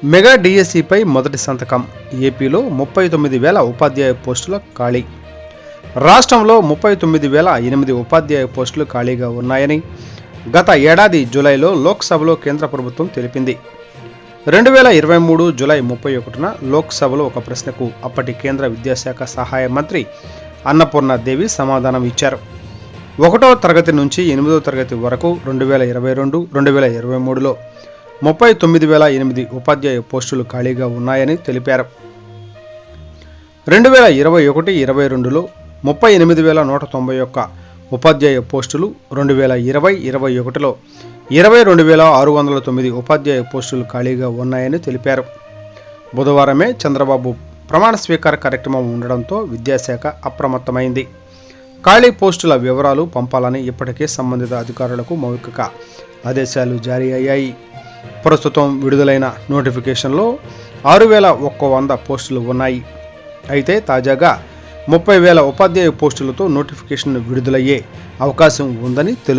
Mega డిఎస్సిపై మొదటి సంతకం. ఏపీలో 39,000 ఉపాధ్యాయ పోస్టుల ఖాళీ. రాష్ట్రంలో 39,008 ఉపాధ్యాయ పోస్టులు ఖాళీగా ఉన్నాయని గత ఏడాది జూలైలో లోక్సభలో కేంద్ర ప్రభుత్వం తెలిపింది. 2023 జూలై 31న లోక్సభలో ఒక ప్రశ్నకు అప్పటి కేంద్ర విద్యాశాఖ సహాయ మంత్రి అన్నపూర్ణాదేవి సమాధానం ఇచ్చారు. 1వ తరగతి నుంచి 8వ తరగతి వరకు 2022-2023లో 39,008 ఉపాధ్యాయ పోస్టులు ఖాళీగా ఉన్నాయని తెలిపారు. 2021-22లో 38,191 ఉపాధ్యాయ పోస్టులు, 2020-21లో 22,609 ఉపాధ్యాయ పోస్టులు ఖాళీగా ఉన్నాయని తెలిపారు. బుధవారమే చంద్రబాబు ప్రమాణ స్వీకార కార్యక్రమం ఉండడంతో విద్యాశాఖ అప్రమత్తమైంది. ఖాళీ పోస్టుల వివరాలు పంపాలని ఇప్పటికే సంబంధిత అధికారులకు మౌఖిక ఆదేశాలు జారీ అయ్యాయి. ప్రస్తుతం విడుదలైన నోటిఫికేషన్లో 6,100 పోస్టులు ఉన్నాయి. అయితే తాజాగా 30,000 ఉపాధ్యాయ పోస్టులతో నోటిఫికేషన్ విడుదలయ్యే అవకాశం ఉందని తెలుస్తుంది.